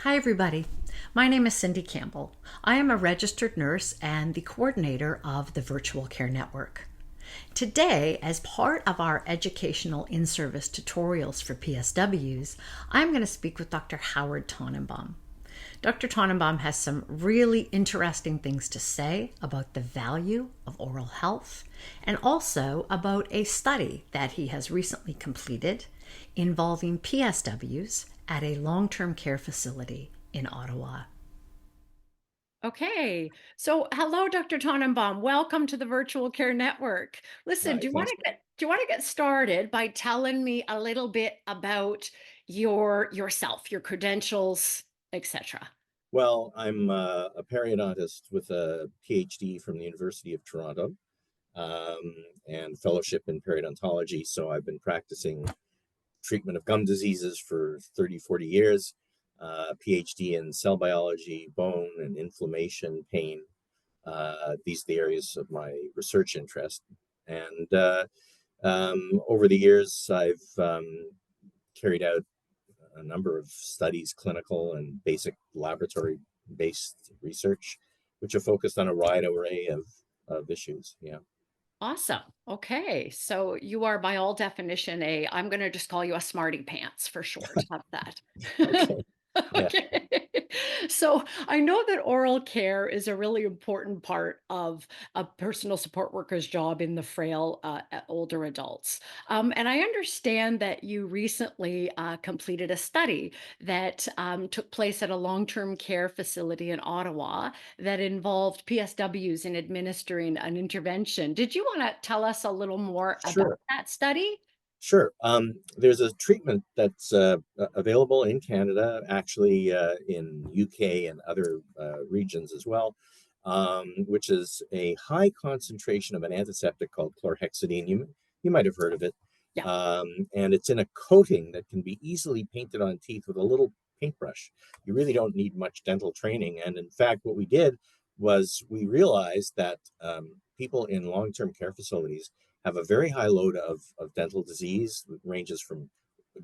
Hi, everybody. My name is Cindy Campbell. I am a registered nurse and the coordinator of the Virtual Care Network. Today, as part of our educational in-service tutorials for PSWs, I'm going to speak with Dr. Howard Tenenbaum. Dr. Tenenbaum has some really interesting things to say about the value of oral health and also about a study that he has recently completed involving PSWs at a long-term care facility in Ottawa. Okay, so hello, Dr. Tannenbaum. Welcome to the Virtual Care Network. Listen, Hi, do you want thanks. to get started by telling me a little bit about yourself, your credentials, etc.? Well, I'm a periodontist with a PhD from the University of Toronto um, and fellowship in periodontology. So I've been practicing treatment of gum diseases for 30, 40 years, PhD in cell biology, bone and inflammation, pain. These are the areas of my research interest. And over the years, I've carried out a number of studies, clinical and basic laboratory based research, which are focused on a wide array of issues. Yeah. Awesome. Okay, so you are by all definition I'm going to just call you a smarty pants for short. How's that? Okay. Yeah. Okay. So I know that oral care is a really important part of a personal support worker's job in the frail older adults. And I understand that you recently completed a study that took place at a long term care facility in Ottawa that involved PSWs in administering an intervention. Did you want to tell us a little more about Sure. that study? Sure. There's a treatment that's available in Canada, actually in UK and other regions as well, which is a high concentration of an antiseptic called chlorhexidine. You might have heard of it. Yeah. And it's in a coating that can be easily painted on teeth with a little paintbrush. You really don't need much dental training. And in fact, what we did was we realized that people in long-term care facilities have a very high load of dental disease. It ranges from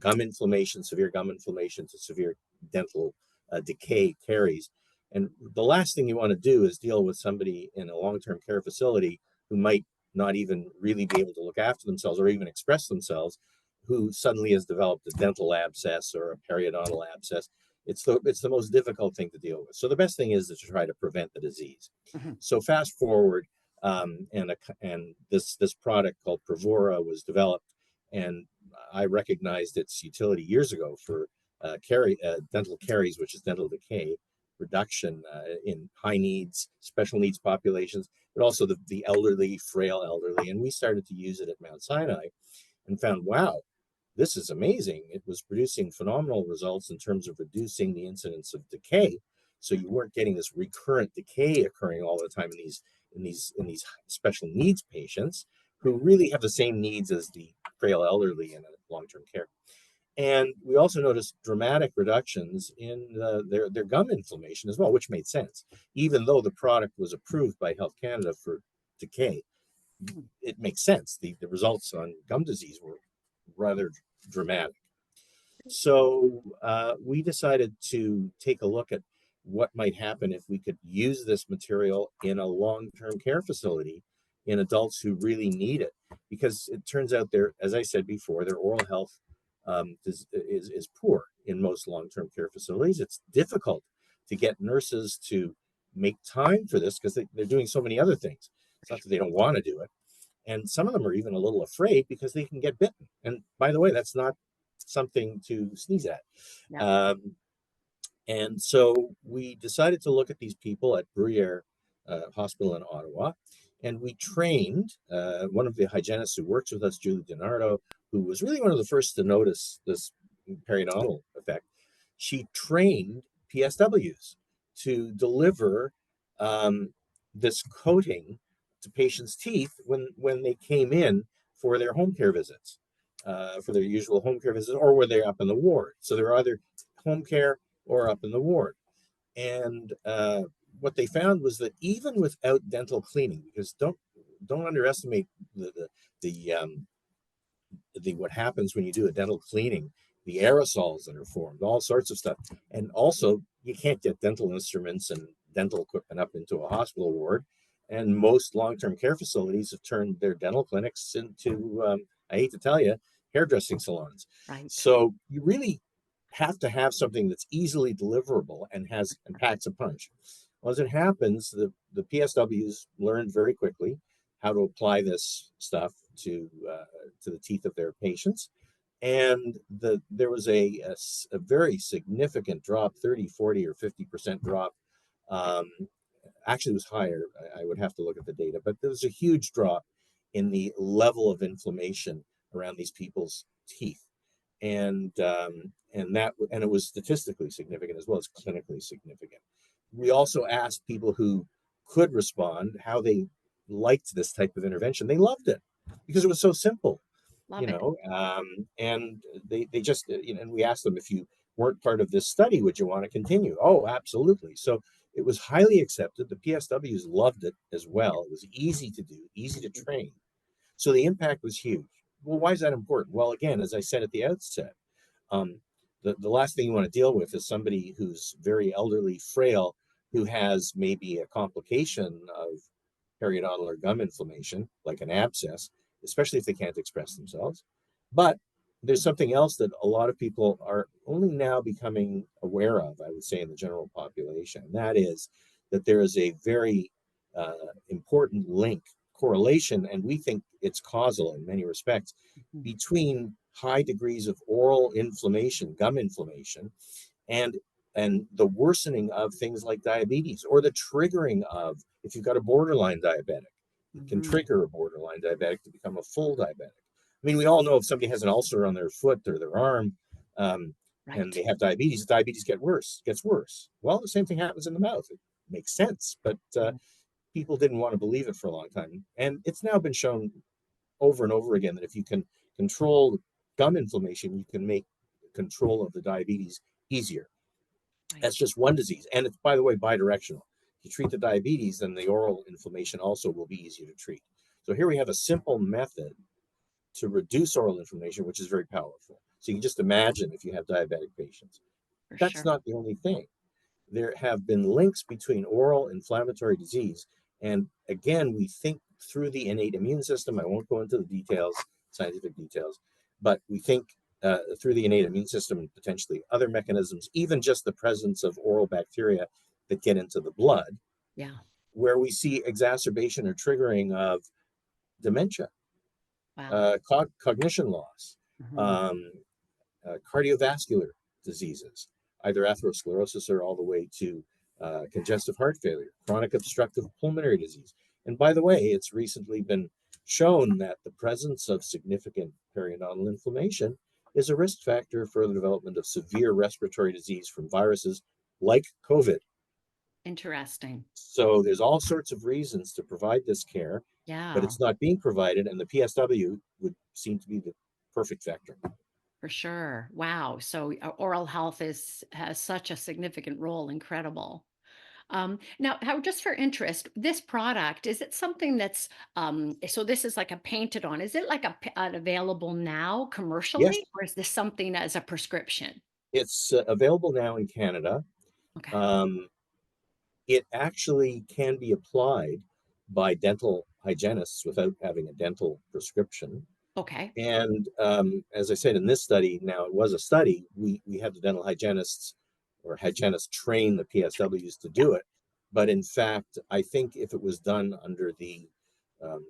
gum inflammation, severe gum inflammation, to severe dental decay, caries. And the last thing you want to do is deal with somebody in a long-term care facility who might not even really be able to look after themselves or even express themselves, who suddenly has developed a dental abscess or a periodontal abscess. It's the most difficult thing to deal with. So the best thing is to try to prevent the disease. Mhm. So fast forward, and this product called Prevora was developed, and I recognized its utility years ago for dental caries, which is dental decay reduction in high needs, special needs populations, but also the elderly, frail elderly. And we started to use it at Mount Sinai and found, wow, this is amazing. It was producing phenomenal results in terms of reducing the incidence of decay. So you weren't getting this recurrent decay occurring all the time in these special needs patients who really have the same needs as the frail elderly in long-term care. And we also noticed dramatic reductions in their gum inflammation as well, which made sense. Even though the product was approved by Health Canada for decay, it makes sense. The results on gum disease were rather dramatic. So we decided to take a look at what might happen if we could use this material in a long-term care facility in adults who really need it. Because it turns out as I said before, their oral health is poor in most long-term care facilities. It's difficult to get nurses to make time for this because they're doing so many other things. It's not that they don't want to do it. And some of them are even a little afraid because they can get bitten. And by the way, that's not something to sneeze at. Yeah. Um, and so we decided to look at these people at Bruyere Hospital in Ottawa. And we trained one of the hygienists who works with us, Julie DiNardo, who was really one of the first to notice this periodontal effect. She trained PSWs to deliver um, this coating to patients' teeth when they came in for their home care visits, for their usual home care visits, or when they're up in the ward. So they're either home care or up in the ward. And what they found was that even without dental cleaning, because don't underestimate the what happens when you do a dental cleaning. the aerosols that are formed, all sorts of stuff. And also, you can't get dental instruments and dental equipment up into a hospital ward. And most long-term care facilities have turned their dental clinics into, I hate to tell you, hairdressing salons. Right. So you really have to have something that's easily deliverable and packs a punch. Well, as it happens, the PSWs learned very quickly how to apply this stuff to the teeth of their patients. And there was a very significant drop, 30, 40, or 50% drop. Um, Actually, it was higher. I would have to look at the data, but there was a huge drop in the level of inflammation around these people's teeth. And it was statistically significant as well as clinically significant. We also asked people who could respond how they liked this type of intervention. They loved it because it was so simple, Love it. and they just, and we asked them, if you weren't part of this study, would you want to continue? Oh, absolutely. So it was highly accepted. The PSWs loved it as well. It was easy to do, easy to train. So the impact was huge. Well, why is that important? Well, again, as I said at the outset, um, the last thing you want to deal with is somebody who's very elderly, frail, who has maybe a complication of periodontal or gum inflammation, like an abscess, especially if they can't express themselves. But there's something else that a lot of people are only now becoming aware of, I would say, in the general population. And that is that there is a very important link, correlation, and we think it's causal in many respects, between high degrees of oral inflammation, gum inflammation, and the worsening of things like diabetes, or the triggering of, if you've got a borderline diabetic, it can trigger a borderline diabetic to become a full diabetic. I mean, we all know if somebody has an ulcer on their foot or their arm, and Right. they have diabetes, gets worse. Well, the same thing happens in the mouth. It makes sense, but people didn't want to believe it for a long time. And it's now been shown over and over again that if you can control gum inflammation, you can make control of the diabetes easier. That's Right. just one disease. And it's, by the way, bidirectional. If you treat the diabetes, then the oral inflammation also will be easier to treat. So here we have a simple method to reduce oral inflammation, which is very powerful. So you can just imagine if you have diabetic patients. For That's sure. not the only thing. There have been links between oral inflammatory disease, and again, we think through the innate immune system. I won't go into the details, scientific details, but we think through the innate immune system and potentially other mechanisms, even just the presence of oral bacteria that get into the blood, Yeah. where we see exacerbation or triggering of dementia, Wow. cognition loss, um, cardiovascular diseases, either atherosclerosis or all the way to congestive heart failure, chronic obstructive pulmonary disease. And by the way, it's recently been shown that the presence of significant periodontal inflammation is a risk factor for the development of severe respiratory disease from viruses like COVID. Interesting. So there's all sorts of reasons to provide this care, but Yeah, it's not being provided, and the PSW would seem to be the perfect vector. for sure. Wow. So oral health has such a significant role. Incredible. Now, how just for interest, this product, is it something that's so this is like a painted on? Is it like an available now Yes, commercially, or is this something as a prescription? it's available now in Canada. Okay. Um, it actually can be applied by dental hygienists without having a dental prescription. Okay. And as I said, in this study, now it was a study, we had the dental hygienists or hygienists train the PSWs to Yeah. do it. But in fact, I think if it was done under the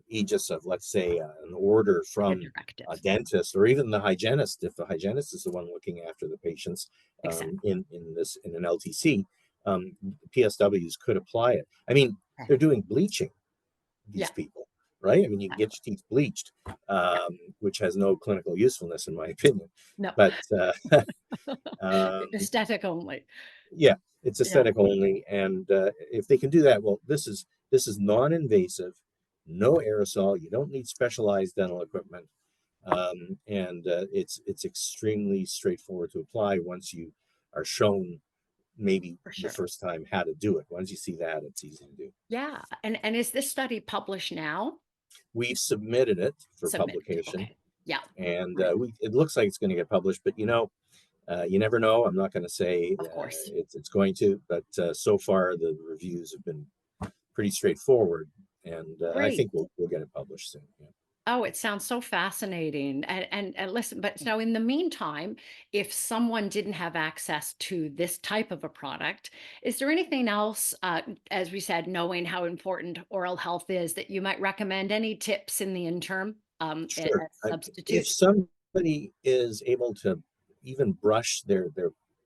aegis of, let's say, an order Like a from a directive. dentist or even the hygienist, if the hygienist is the one looking after the patients Exactly. in an LTC, PSWs could apply it. I mean, Okay. they're doing bleaching, these Yeah. people, right? I mean, you can get Exactly. your teeth bleached, Yeah. which has no clinical usefulness, in my opinion. No. But um, Aesthetic only. yeah, it's Yeah. aesthetic only, and if they can do that, well, this is non-invasive, no aerosol. You don't need specialized dental equipment, and it's extremely straightforward to apply once you are shown maybe For the sure. first time how to do it. Once you see that, it's easy to do. Yeah. And is this study published now? We've submitted it for Submitted. publication, Okay. Yeah. and Great. it looks like it's going to get published. But You never know. I'm not going to say Of course. it's going to, but so far the reviews have been pretty straightforward, and I Great. think we'll get it published soon. Yeah. Oh, it sounds so fascinating. And listen, but so in the meantime, if someone didn't have access to this type of a product, is there anything else, as we said, knowing how important oral health is, that you might recommend? Any tips in the interim, Sure. as If substitute? somebody is able to even brush their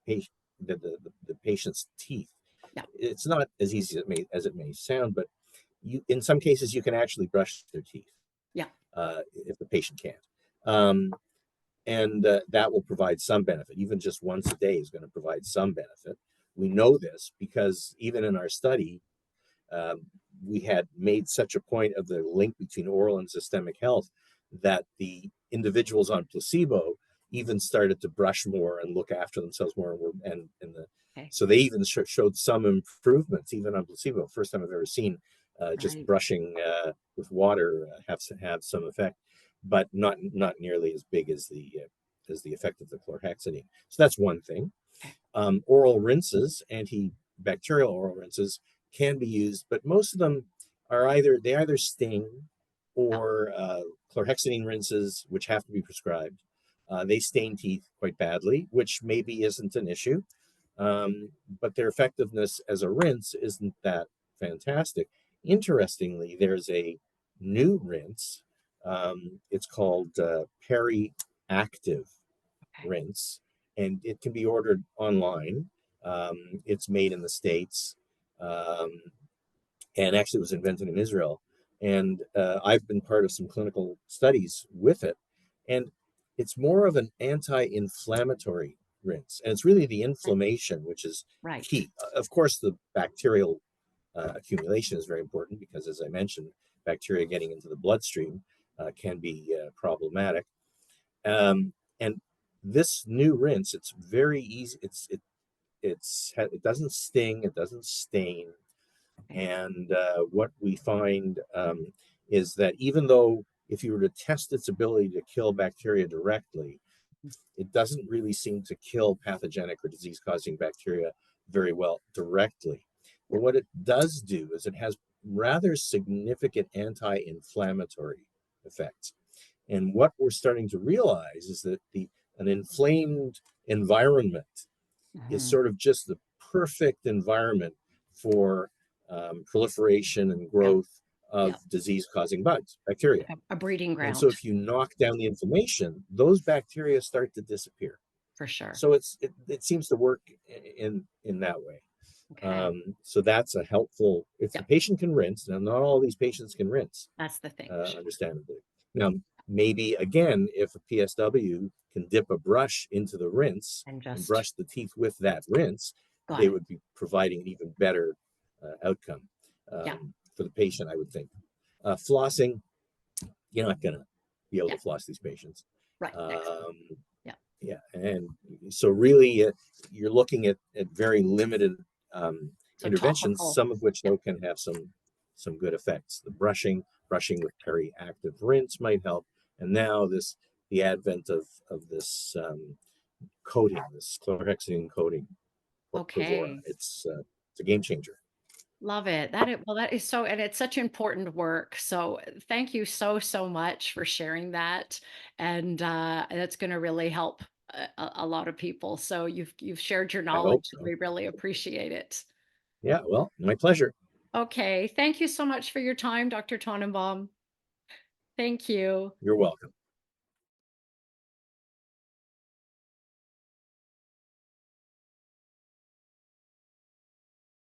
patient the patient's teeth, Yeah, it's not as easy as it may sound, but you in some cases you can actually brush their teeth yeah, if the patient can't. Um, and that will provide some benefit. Even just once a day is going to provide some benefit. We know this because even in our study, um, we had made such a point of the link between oral and systemic health that the individuals on placebo even started to brush more and look after themselves more, okay, so they even showed some improvements even on placebo. First time I've ever seen just right, brushing with water have some effect, but not nearly as big as the effect of the chlorhexidine. So that's one thing. okay, Oral rinses, antibacterial oral rinses, can be used, but most of them are either sting yeah, or chlorhexidine rinses, which have to be prescribed. They stain teeth quite badly, which maybe isn't an issue, but their effectiveness as a rinse isn't that fantastic. Interestingly, there's a new rinse. It's called Peri-Active okay, rinse, and it can be ordered online. It's made in the States, um, and actually it was invented in Israel. And I've been part of some clinical studies with it, and it's more of an anti-inflammatory rinse, and it's really the right, inflammation which is right. key. Of course, the bacterial accumulation is very important because, as I mentioned, bacteria getting into the bloodstream can be problematic. And this new rinse, it's very easy. It doesn't sting, it doesn't stain, Okay. and what we find is that even though if you were to test its ability to kill bacteria directly, it doesn't really seem to kill pathogenic or disease-causing bacteria very well directly. Yeah. But what it does do is it has rather significant anti-inflammatory effects. And what we're starting to realize is that an inflamed environment is Mhm. sort of just the perfect environment for proliferation and Yeah, growth of yeah. disease-causing bugs, bacteria. A breeding And so ground if you knock down the inflammation, those bacteria start to disappear. for sure. So it seems to work in that way. Okay. So that's a helpful, if Yeah, the patient can rinse. Now not all these patients can rinse, that's the thing. understandably. Now, maybe again, if a PSW can dip a brush into the rinse And and just brush the teeth with that rinse, got they it. would be providing an even better outcome Yeah, for the patient, I would think. Flossing, you're not going to be able yeah, to floss these patients. right. Excellent. Um, Yeah. yeah, and so really, you're looking at very limited So interventions, topical. some of which Yeah. though can have some good effects. The brushing with peri-active rinse might help, and now the advent of this coating, this chlorhexidine coating, Prevora. Okay. It's a game changer. Love it. That is so, and it's such important work. So thank you so, so much for sharing that. And that's going to really help a lot of people. So you've shared your I hope knowledge and so. we really appreciate it. Yeah, well, my pleasure. Okay. Thank you so much for your time, Dr. Tannenbaum. Thank you. You're welcome.